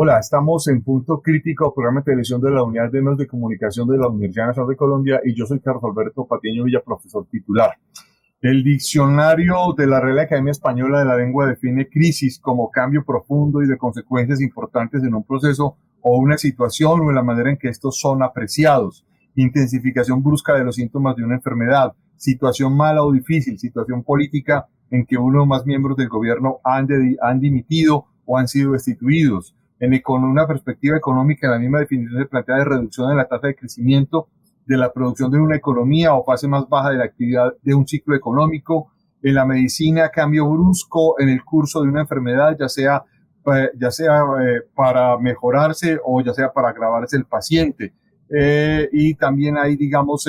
Hola, estamos en Punto Crítico, programa de televisión de la Unidad de Medios de Comunicación de la Universidad Nacional de Colombia, y yo soy Carlos Alberto Patiño Villa, profesor titular. El diccionario de la Real Academia Española de la Lengua define crisis como cambio profundo y de consecuencias importantes en un proceso o una situación o en la manera en que estos son apreciados. Intensificación brusca de los síntomas de una enfermedad, situación mala o difícil, situación política en que uno o más miembros del gobierno han dimitido o han sido destituidos. Con una perspectiva económica, la misma definición se plantea de reducción de la tasa de crecimiento de la producción de una economía o fase más baja de la actividad de un ciclo económico. En la medicina, cambio brusco en el curso de una enfermedad, ya sea para mejorarse o ya sea para agravarse el paciente. Y también hay, digamos,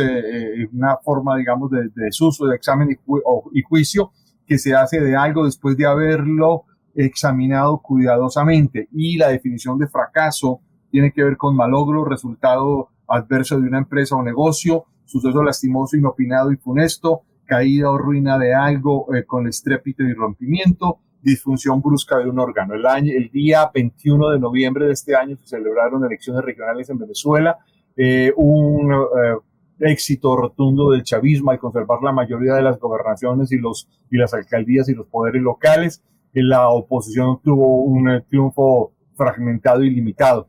una forma, digamos, de desuso de examen y juicio que se hace de algo después de haberlo examinado cuidadosamente. Y la definición de fracaso tiene que ver con malogro, resultado adverso de una empresa o negocio, suceso lastimoso, inopinado y funesto, caída o ruina de algo con estrépito y rompimiento, disfunción brusca de un órgano. El día 21 de noviembre de este año se celebraron elecciones regionales en Venezuela, un éxito rotundo del chavismo al conservar la mayoría de las gobernaciones y las alcaldías y los poderes locales. La oposición tuvo un triunfo fragmentado y limitado.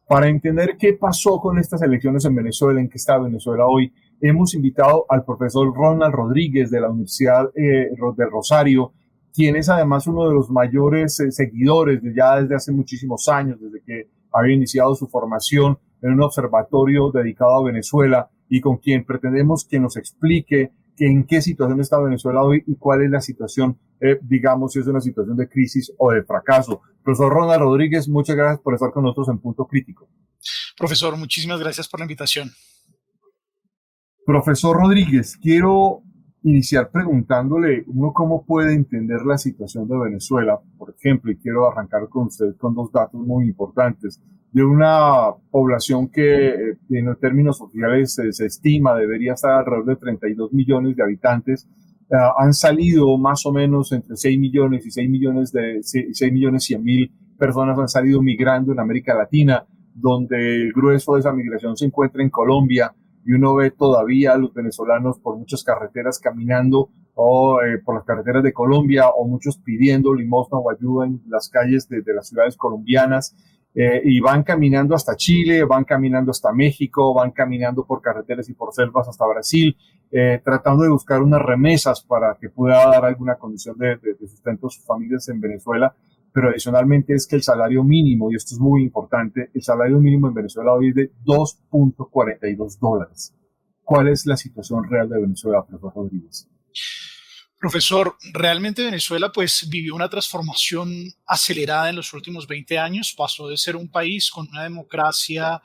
Para entender qué pasó con estas elecciones en Venezuela, en qué está Venezuela hoy, hemos invitado al profesor Ronald Rodríguez de la Universidad de Rosario, quien es además uno de los mayores seguidores ya desde hace muchísimos años, desde que había iniciado su formación en un observatorio dedicado a Venezuela, y con quien pretendemos que nos explique en qué situación está Venezuela hoy y cuál es la situación, digamos, si es una situación de crisis o de fracaso. Profesor Ronald Rodríguez, muchas gracias por estar con nosotros en Punto Crítico. Profesor, muchísimas gracias por la invitación. Profesor Rodríguez, quiero iniciar preguntándole uno cómo puede entender la situación de Venezuela, por ejemplo, y quiero arrancar con usted con dos datos muy importantes de una población que en términos oficiales se estima debería estar alrededor de 32 millones de habitantes. Han salido más o menos entre 6 millones y 6 millones 100 mil personas han salido migrando en América Latina, donde el grueso de esa migración se encuentra en Colombia, y uno ve todavía a los venezolanos por muchas carreteras caminando por las carreteras de Colombia, o muchos pidiendo limosna o ayuda en las calles de las ciudades colombianas, y van caminando hasta Chile, van caminando hasta México, van caminando por carreteras y por selvas hasta Brasil, tratando de buscar unas remesas para que pueda dar alguna condición de sustento a sus familias en Venezuela. Pero adicionalmente es que el salario mínimo, y esto es muy importante, el salario mínimo en Venezuela hoy es de $2.42. ¿Cuál es la situación real de Venezuela, profesor Rodríguez? Profesor, realmente Venezuela pues vivió una transformación acelerada en los últimos 20 años. Pasó de ser un país con una democracia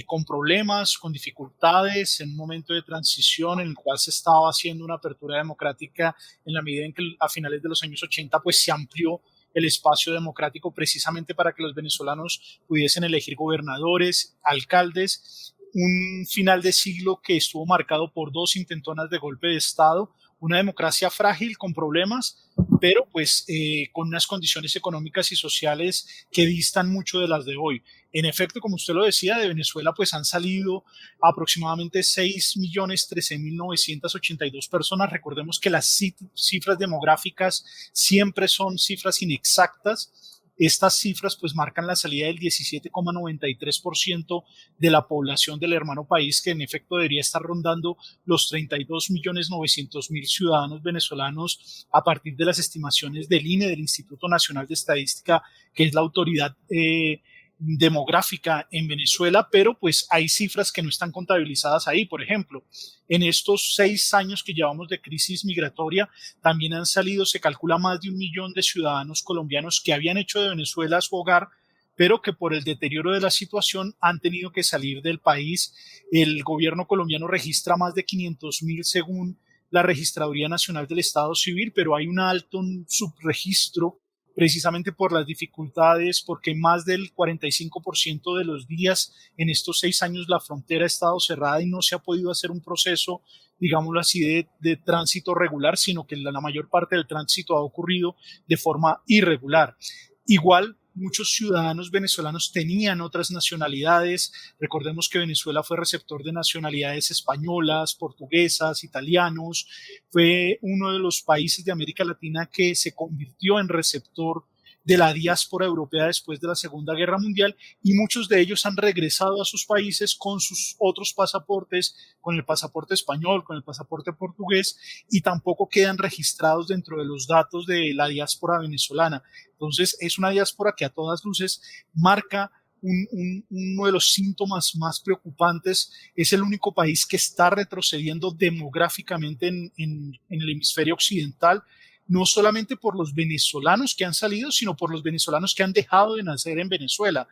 con problemas, con dificultades, en un momento de transición en el cual se estaba haciendo una apertura democrática en la medida en que a finales de los años 80 pues se amplió el espacio democrático precisamente para que los venezolanos pudiesen elegir gobernadores, alcaldes. Un final de siglo que estuvo marcado por dos intentonas de golpe de Estado, una democracia frágil con problemas, pero pues con unas condiciones económicas y sociales que distan mucho de las de hoy. En efecto, como usted lo decía, de Venezuela pues han salido aproximadamente 6.013.982 personas. Recordemos que las cifras demográficas siempre son cifras inexactas. Estas cifras pues marcan la salida del 17,93% de la población del hermano país, que en efecto debería estar rondando los 32.900.000 ciudadanos venezolanos a partir de las estimaciones del INE, del Instituto Nacional de Estadística, que es la autoridad demográfica en Venezuela, pero pues hay cifras que no están contabilizadas ahí. Por ejemplo, en estos 6 años que llevamos de crisis migratoria, también han salido, se calcula, más de 1 millón de ciudadanos colombianos que habían hecho de Venezuela su hogar, pero que por el deterioro de la situación han tenido que salir del país. El gobierno colombiano registra más de 500.000 según la Registraduría Nacional del Estado Civil, pero hay un alto subregistro precisamente por las dificultades, porque más del 45% de los días en estos 6 años la frontera ha estado cerrada y no se ha podido hacer un proceso, digámoslo así, de tránsito regular, sino que la mayor parte del tránsito ha ocurrido de forma irregular. Igual muchos ciudadanos venezolanos tenían otras nacionalidades. Recordemos que Venezuela fue receptor de nacionalidades españolas, portuguesas, italianos. Fue uno de los países de América Latina que se convirtió en receptor de la diáspora europea después de la Segunda Guerra Mundial, y muchos de ellos han regresado a sus países con sus otros pasaportes, con el pasaporte español, con el pasaporte portugués, y tampoco quedan registrados dentro de los datos de la diáspora venezolana. Entonces es una diáspora que a todas luces marca uno de los síntomas más preocupantes. Es el único país que está retrocediendo demográficamente en el hemisferio occidental, no solamente por los venezolanos que han salido, sino por los venezolanos que han dejado de nacer en Venezuela.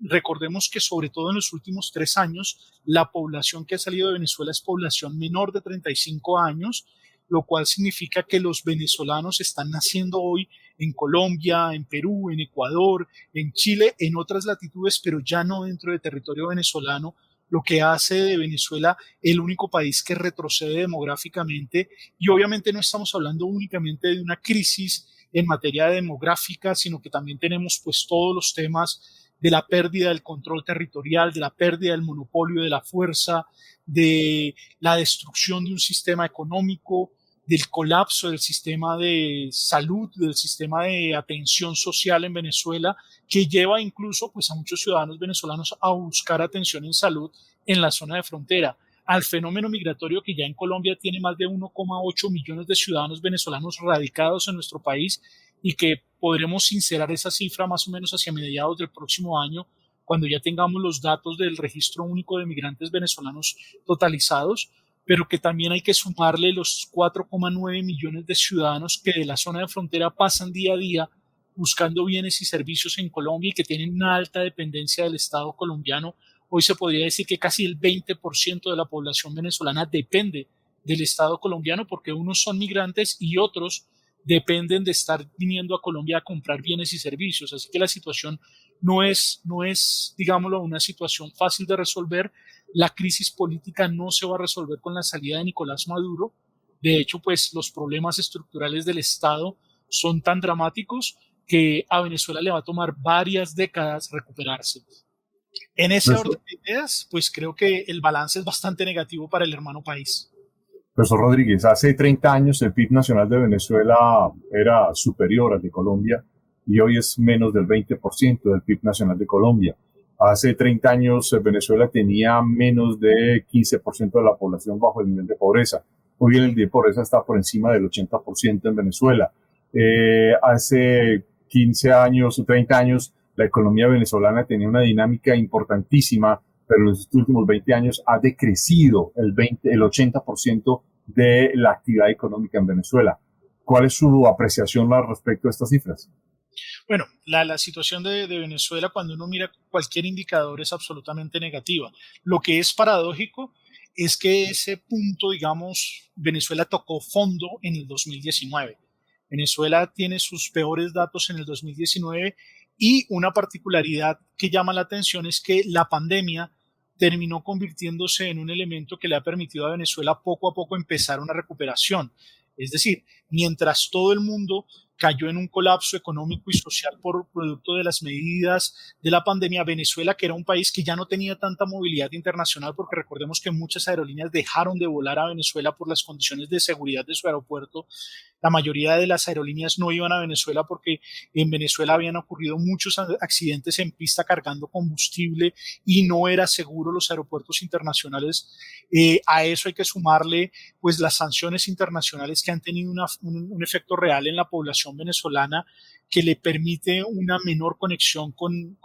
Recordemos que sobre todo en los últimos 3 años, la población que ha salido de Venezuela es población menor de 35 años, lo cual significa que los venezolanos están naciendo hoy en Colombia, en Perú, en Ecuador, en Chile, en otras latitudes, pero ya no dentro del territorio venezolano, lo que hace de Venezuela el único país que retrocede demográficamente. Y obviamente no estamos hablando únicamente de una crisis en materia demográfica, sino que también tenemos pues todos los temas de la pérdida del control territorial, de la pérdida del monopolio de la fuerza, de la destrucción de un sistema económico, del colapso del sistema de salud, del sistema de atención social en Venezuela, que lleva incluso pues, a muchos ciudadanos venezolanos a buscar atención en salud en la zona de frontera, al fenómeno migratorio que ya en Colombia tiene más de 1,8 millones de ciudadanos venezolanos radicados en nuestro país, y que podremos sincerar esa cifra más o menos hacia mediados del próximo año, cuando ya tengamos los datos del registro único de migrantes venezolanos totalizados, pero que también hay que sumarle los 4,9 millones de ciudadanos que de la zona de frontera pasan día a día buscando bienes y servicios en Colombia y que tienen una alta dependencia del Estado colombiano. Hoy se podría decir que casi el 20% de la población venezolana depende del Estado colombiano, porque unos son migrantes y otros dependen de estar viniendo a Colombia a comprar bienes y servicios. Así que la situación no es, digámoslo, una situación fácil de resolver. La crisis política no se va a resolver con la salida de Nicolás Maduro. De hecho, pues los problemas estructurales del Estado son tan dramáticos que a Venezuela le va a tomar varias décadas recuperarse. En ese orden de ideas, pues creo que el balance es bastante negativo para el hermano país. Profesor Rodríguez, hace 30 años el PIB nacional de Venezuela era superior al de Colombia y hoy es menos del 20% del PIB nacional de Colombia. Hace 30 años Venezuela tenía menos de 15% de la población bajo el nivel de pobreza. Hoy el nivel de pobreza está por encima del 80% en Venezuela. Hace 15 años o 30 años la economía venezolana tenía una dinámica importantísima, pero en los últimos 20 años ha decrecido el 80% de la actividad económica en Venezuela. ¿Cuál es su apreciación al respecto de estas cifras? Bueno, la situación de Venezuela, cuando uno mira cualquier indicador, es absolutamente negativa. Lo que es paradójico es que ese punto, digamos, Venezuela tocó fondo en el 2019. Venezuela tiene sus peores datos en el 2019, y una particularidad que llama la atención es que la pandemia terminó convirtiéndose en un elemento que le ha permitido a Venezuela poco a poco empezar una recuperación. Es decir, mientras todo el mundo cayó en un colapso económico y social por producto de las medidas de la pandemia, Venezuela, que era un país que ya no tenía tanta movilidad internacional, porque recordemos que muchas aerolíneas dejaron de volar a Venezuela por las condiciones de seguridad de su aeropuerto. La mayoría de las aerolíneas no iban a Venezuela porque en Venezuela habían ocurrido muchos accidentes en pista cargando combustible y no era seguro los aeropuertos internacionales. A eso hay que sumarle pues las sanciones internacionales que han tenido un efecto real en la población venezolana, que le permite una menor conexión con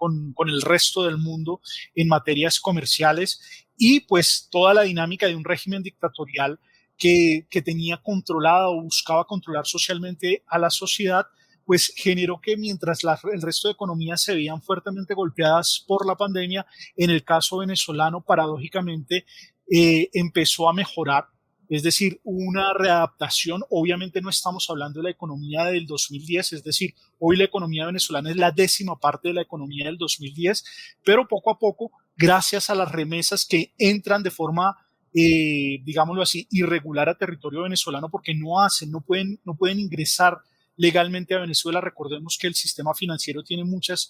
el resto del mundo en materias comerciales, y pues toda la dinámica de un régimen dictatorial que tenía controlada o buscaba controlar socialmente a la sociedad, pues generó que mientras el resto de economías se veían fuertemente golpeadas por la pandemia, en el caso venezolano, paradójicamente, empezó a mejorar. Es decir, una readaptación. Obviamente no estamos hablando de la economía del 2010, es decir, hoy la economía venezolana es la 10ª parte de la economía del 2010, pero poco a poco, gracias a las remesas que entran de forma digámoslo así, irregular a territorio venezolano, porque no pueden ingresar legalmente a Venezuela. Recordemos que el sistema financiero tiene muchas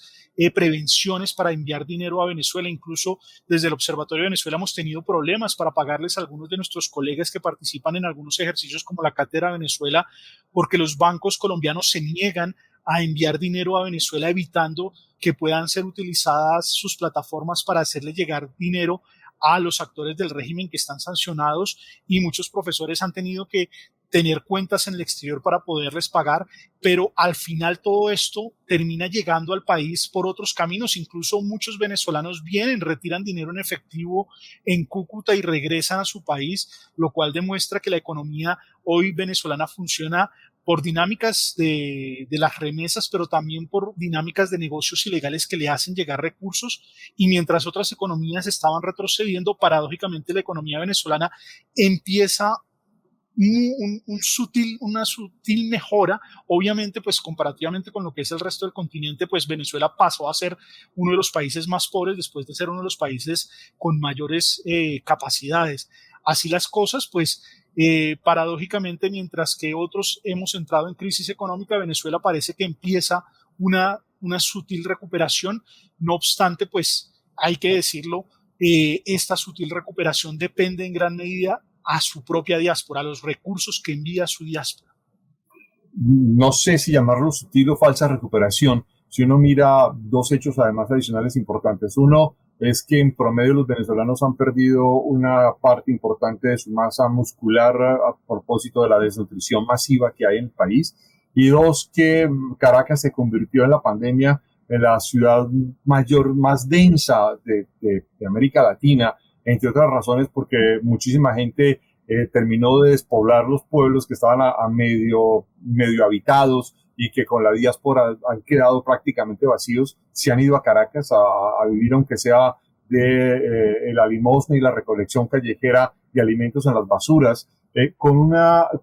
prevenciones para enviar dinero a Venezuela. Incluso desde el Observatorio de Venezuela hemos tenido problemas para pagarles a algunos de nuestros colegas que participan en algunos ejercicios como la Cátedra Venezuela, porque los bancos colombianos se niegan a enviar dinero a Venezuela, evitando que puedan ser utilizadas sus plataformas para hacerle llegar dinero a los actores del régimen que están sancionados, y muchos profesores han tenido que tener cuentas en el exterior para poderles pagar, pero al final todo esto termina llegando al país por otros caminos. Incluso muchos venezolanos vienen, retiran dinero en efectivo en Cúcuta y regresan a su país, lo cual demuestra que la economía hoy venezolana funciona por dinámicas de las remesas, pero también por dinámicas de negocios ilegales que le hacen llegar recursos. Y mientras otras economías estaban retrocediendo, paradójicamente la economía venezolana empieza una sutil mejora. Obviamente, pues comparativamente con lo que es el resto del continente, pues Venezuela pasó a ser uno de los países más pobres después de ser uno de los países con mayores capacidades. Así las cosas, pues paradójicamente, mientras que otros hemos entrado en crisis económica, Venezuela parece que empieza una sutil recuperación. No obstante, pues hay que decirlo, esta sutil recuperación depende en gran medida a su propia diáspora, a los recursos que envía su diáspora. No sé si llamarlo sutil o falsa recuperación. Si uno mira dos hechos además adicionales importantes. Uno es que en promedio los venezolanos han perdido una parte importante de su masa muscular a propósito de la desnutrición masiva que hay en el país. Y dos, que Caracas se convirtió en la pandemia en la ciudad mayor, más densa de América Latina, entre otras razones porque muchísima gente terminó de despoblar los pueblos que estaban a medio habitados y que con la diáspora han quedado prácticamente vacíos, se han ido a Caracas a vivir, aunque sea de la limosna y la recolección callejera de alimentos en las basuras, con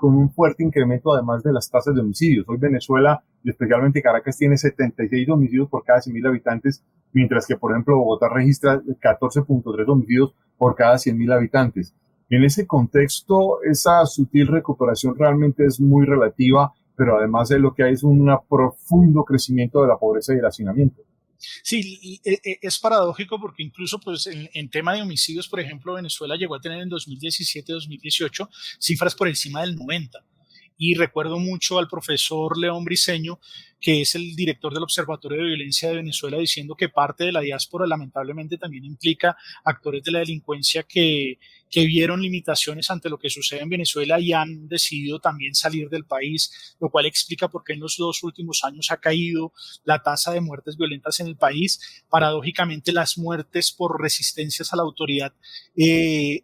un fuerte incremento además de las tasas de homicidios. Hoy Venezuela, y especialmente Caracas, tiene 76 homicidios por cada 100.000 habitantes, mientras que, por ejemplo, Bogotá registra 14.3 homicidios por cada 100.000 habitantes. En ese contexto, esa sutil recuperación realmente es muy relativa, pero además de lo que hay es un profundo crecimiento de la pobreza y el hacinamiento. Sí, es paradójico porque incluso pues en tema de homicidios, por ejemplo, Venezuela llegó a tener en 2017-2018 cifras por encima del 90. Y recuerdo mucho al profesor León Briceño, que es el director del Observatorio de Violencia de Venezuela, diciendo que parte de la diáspora lamentablemente también implica actores de la delincuencia que vieron limitaciones ante lo que sucede en Venezuela y han decidido también salir del país, lo cual explica por qué en los 2 últimos años ha caído la tasa de muertes violentas en el país. Paradójicamente, las muertes por resistencias a la autoridad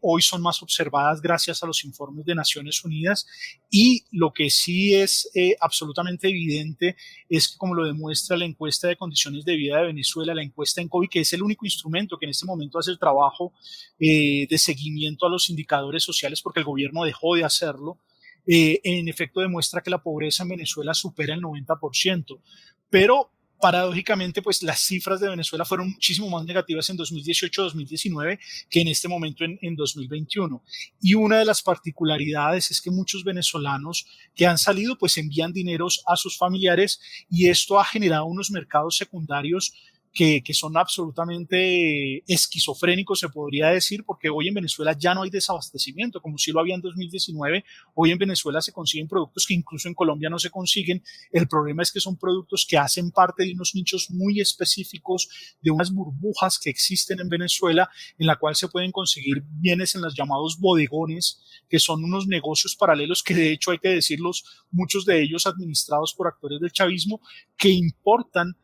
hoy son más observadas gracias a los informes de Naciones Unidas, y lo que sí es absolutamente evidente es que, como lo demuestra la encuesta de condiciones de vida de Venezuela, la encuesta en COVID, que es el único instrumento que en este momento hace el trabajo de seguimiento a los indicadores sociales, porque el gobierno dejó de hacerlo, en efecto demuestra que la pobreza en Venezuela supera el 90%. Pero paradójicamente, pues las cifras de Venezuela fueron muchísimo más negativas en 2018-2019 que en este momento en 2021. Y una de las particularidades es que muchos venezolanos que han salido pues envían dineros a sus familiares, y esto ha generado unos mercados secundarios que son absolutamente esquizofrénicos, se podría decir, porque hoy en Venezuela ya no hay desabastecimiento, como si lo había en 2019. Hoy en Venezuela se consiguen productos que incluso en Colombia no se consiguen. El problema es que son productos que hacen parte de unos nichos muy específicos, de unas burbujas que existen en Venezuela, en la cual se pueden conseguir bienes en los llamados bodegones, que son unos negocios paralelos que, de hecho, hay que decirlos, muchos de ellos administrados por actores del chavismo, que importan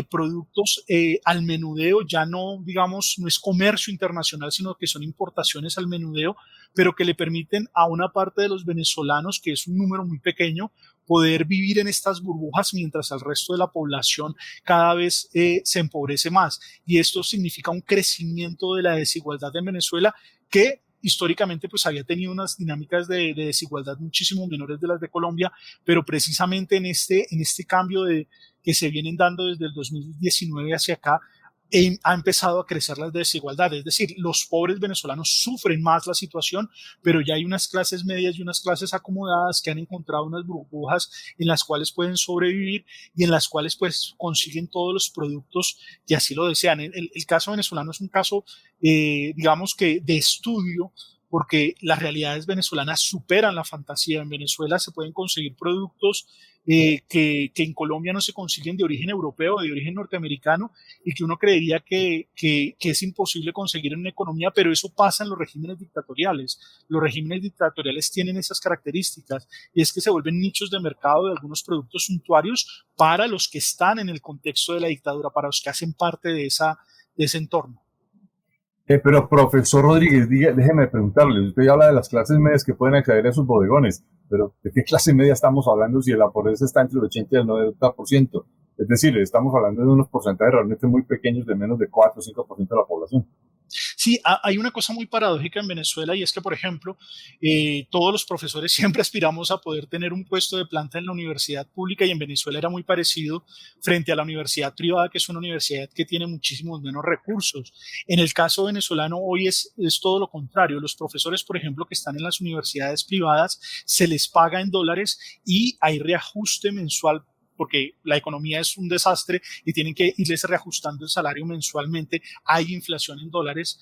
productos al menudeo. Ya no, digamos, no es comercio internacional, sino que son importaciones al menudeo, pero que le permiten a una parte de los venezolanos, que es un número muy pequeño, poder vivir en estas burbujas, mientras el resto de la población cada vez se empobrece más. Y esto significa un crecimiento de la desigualdad en Venezuela, que históricamente pues había tenido unas dinámicas de desigualdad muchísimo menores de las de Colombia, pero precisamente en este cambio que se vienen dando desde el 2019 hacia acá, ha empezado a crecer la desigualdad. Es decir, los pobres venezolanos sufren más la situación, pero ya hay unas clases medias y unas clases acomodadas que han encontrado unas burbujas en las cuales pueden sobrevivir y en las cuales pues consiguen todos los productos que así lo desean. El caso venezolano es un caso, digamos que de estudio, porque las realidades venezolanas superan la fantasía. En Venezuela se pueden conseguir productos que en Colombia no se consiguen de origen europeo, de origen norteamericano, y que uno creería que es imposible conseguir en una economía, pero eso pasa en los regímenes dictatoriales. Los regímenes dictatoriales tienen esas características, y es que se vuelven nichos de mercado de algunos productos suntuarios para los que están en el contexto de la dictadura, para los que hacen parte de ese entorno. Pero profesor Rodríguez, déjeme preguntarle, usted habla de las clases medias que pueden acceder a esos bodegones, pero ¿de qué clase media estamos hablando si la pobreza está entre el 80 y el 90%? Es decir, estamos hablando de unos porcentajes realmente muy pequeños de menos de 4 o 5% de la población. Sí, hay una cosa muy paradójica en Venezuela y es que, por ejemplo, todos los profesores siempre aspiramos a poder tener un puesto de planta en la universidad pública y en Venezuela era muy parecido frente a la universidad privada, que es una universidad que tiene muchísimos menos recursos. En el caso venezolano hoy es todo lo contrario. Los profesores, por ejemplo, que están en las universidades privadas, se les paga en dólares y hay reajuste mensual porque la economía es un desastre y tienen que irles reajustando el salario mensualmente, hay inflación en dólares,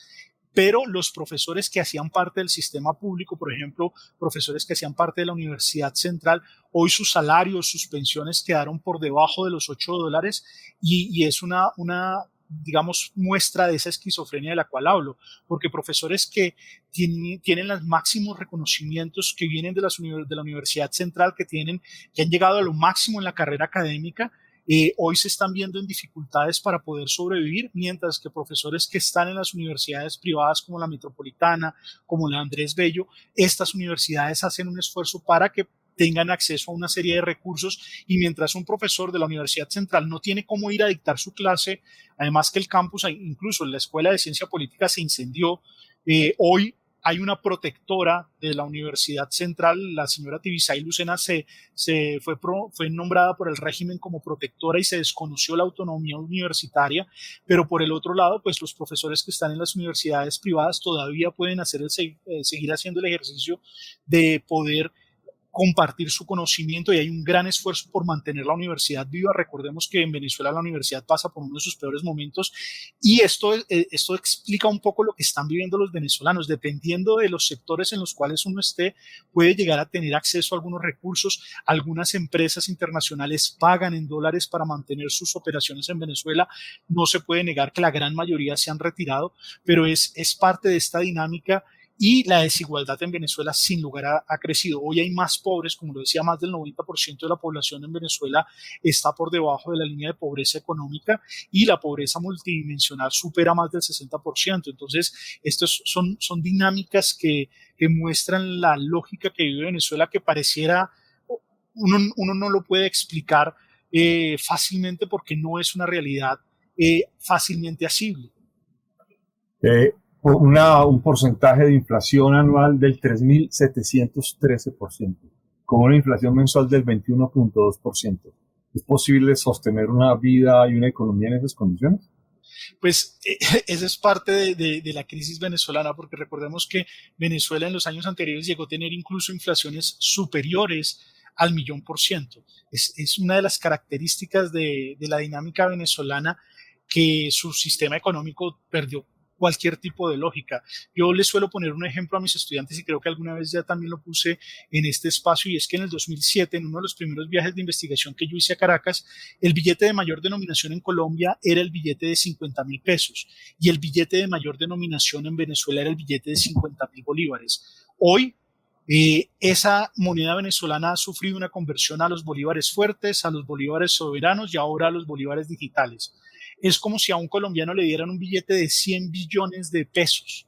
pero los profesores que hacían parte del sistema público, por ejemplo, profesores que hacían parte de la Universidad Central, hoy sus salarios, sus pensiones quedaron por debajo de los $8 y es una digamos, muestra de esa esquizofrenia de la cual hablo, porque profesores que tienen los máximos reconocimientos que vienen de la Universidad Central, que han llegado a lo máximo en la carrera académica, hoy se están viendo en dificultades para poder sobrevivir, mientras que profesores que están en las universidades privadas como la Metropolitana, como la Andrés Bello, estas universidades hacen un esfuerzo para que tengan acceso a una serie de recursos y mientras un profesor de la Universidad Central no tiene cómo ir a dictar su clase, además que el campus, incluso la Escuela de Ciencia Política se incendió, hoy hay una protectora de la Universidad Central, la señora Tibisay Lucena fue nombrada por el régimen como protectora y se desconoció la autonomía universitaria, pero por el otro lado, pues los profesores que están en las universidades privadas todavía pueden seguir haciendo el ejercicio de poder compartir su conocimiento y hay un gran esfuerzo por mantener la universidad viva. Recordemos que en Venezuela la universidad pasa por uno de sus peores momentos y esto explica un poco lo que están viviendo los venezolanos. Dependiendo de los sectores en los cuales uno esté, puede llegar a tener acceso a algunos recursos. Algunas empresas internacionales pagan en dólares para mantener sus operaciones en Venezuela. No se puede negar que la gran mayoría se han retirado, pero es parte de esta dinámica y la desigualdad en Venezuela sin lugar ha crecido. Hoy hay más pobres, como lo decía, más del 90% de la población en Venezuela está por debajo de la línea de pobreza económica y la pobreza multidimensional supera más del 60%. Entonces, estas son dinámicas que muestran la lógica que vive Venezuela que pareciera, uno no lo puede explicar fácilmente porque no es una realidad fácilmente asible. Eh, un porcentaje de inflación anual del 3.713%, con una inflación mensual del 21.2%. ¿Es posible sostener una vida y una economía en esas condiciones? Pues esa es parte de la crisis venezolana, porque recordemos que Venezuela en los años anteriores llegó a tener incluso inflaciones superiores al 1.000.000%. Es una de las características de la dinámica venezolana que su sistema económico perdió cualquier tipo de lógica. Yo les suelo poner un ejemplo a mis estudiantes y creo que alguna vez ya también lo puse en este espacio y es que en el 2007, en uno de los primeros viajes de investigación que yo hice a Caracas, el billete de mayor denominación en Colombia era el billete de 50.000 pesos y el billete de mayor denominación en Venezuela era el billete de 50.000 bolívares. Hoy esa moneda venezolana ha sufrido una conversión a los bolívares fuertes, a los bolívares soberanos y ahora a los bolívares digitales. Es como si a un colombiano le dieran un billete de 100 billones de pesos.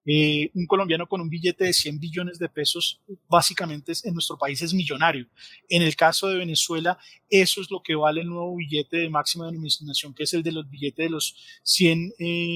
Un colombiano con un billete de 100 billones de pesos básicamente en nuestro país es millonario. En el caso de Venezuela, eso es lo que vale el nuevo billete de máxima denominación, que es el de los billetes de los 100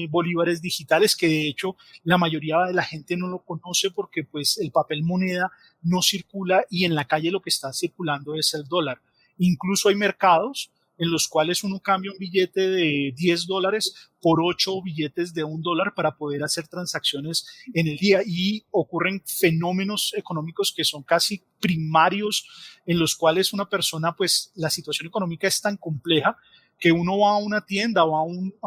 bolívares digitales, que de hecho la mayoría de la gente no lo conoce porque pues el papel moneda no circula y en la calle lo que está circulando es el dólar. Incluso hay mercados en los cuales uno cambia un billete de $10 por 8 billetes de $1 para poder hacer transacciones en el día, y ocurren fenómenos económicos que son casi primarios, en los cuales una persona, pues la situación económica es tan compleja que uno va a una tienda o a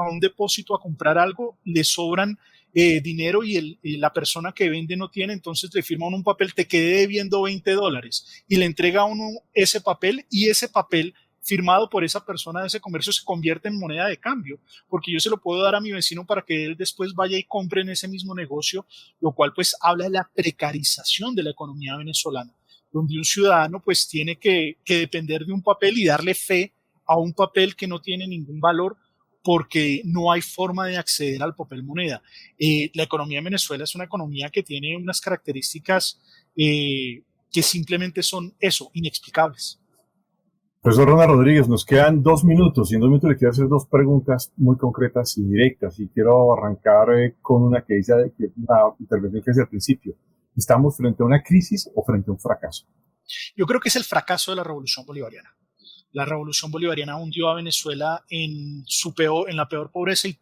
un depósito a comprar algo, le sobran dinero y la persona que vende no tiene, entonces le firma uno un papel, te quedé debiendo $20, y le entrega a uno ese papel, y ese papel firmado por esa persona de ese comercio se convierte en moneda de cambio, porque yo se lo puedo dar a mi vecino para que él después vaya y compre en ese mismo negocio, lo cual pues habla de la precarización de la economía venezolana, donde un ciudadano pues tiene que depender de un papel y darle fe a un papel que no tiene ningún valor, porque no hay forma de acceder al papel moneda. La economía de Venezuela es una economía que tiene unas características que simplemente son eso, inexplicables. Profesor Ronald Rodríguez, nos quedan 2 minutos y en 2 minutos le quiero hacer 2 preguntas muy concretas y directas, y quiero arrancar con una que dice una intervención que hice al principio. ¿Estamos frente a una crisis o frente a un fracaso? Yo creo que es el fracaso de la revolución bolivariana. La revolución bolivariana hundió a Venezuela en la peor pobreza, y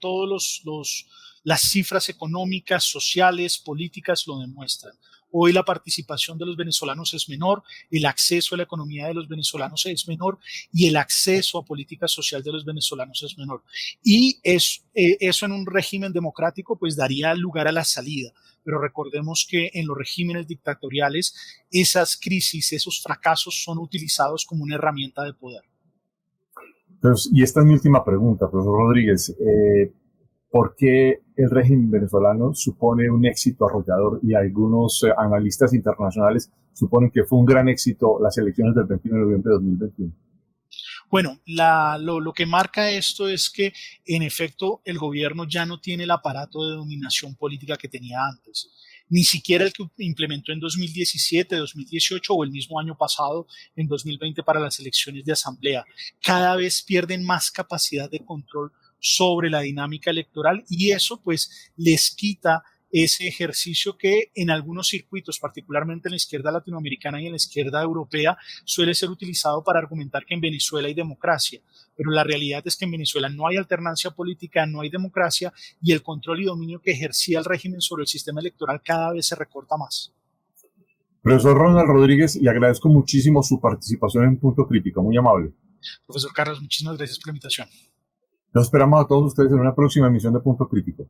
las cifras económicas, sociales, políticas lo demuestran. Hoy la participación de los venezolanos es menor, el acceso a la economía de los venezolanos es menor, y el acceso a política social de los venezolanos es menor. Y eso en un régimen democrático pues daría lugar a la salida. Pero recordemos que en los regímenes dictatoriales esas crisis, esos fracasos son utilizados como una herramienta de poder. Entonces, y esta es mi última pregunta, profesor Rodríguez. ¿Por qué el régimen venezolano supone un éxito arrollador y algunos analistas internacionales suponen que fue un gran éxito las elecciones del 21 de noviembre de 2021? Bueno, lo que marca esto es que, en efecto, el gobierno ya no tiene el aparato de dominación política que tenía antes. Ni siquiera el que implementó en 2017, 2018 o el mismo año pasado, en 2020, para las elecciones de asamblea. Cada vez pierden más capacidad de control sobre la dinámica electoral, y eso pues les quita ese ejercicio que en algunos circuitos, particularmente en la izquierda latinoamericana y en la izquierda europea, suele ser utilizado para argumentar que en Venezuela hay democracia. Pero la realidad es que en Venezuela no hay alternancia política, no hay democracia, y el control y dominio que ejercía el régimen sobre el sistema electoral cada vez se recorta más. Profesor Ronald Rodríguez, le agradezco muchísimo su participación en Punto Crítico, muy amable. Profesor Carlos, muchísimas gracias por la invitación. Los esperamos a todos ustedes en una próxima emisión de Punto Crítico.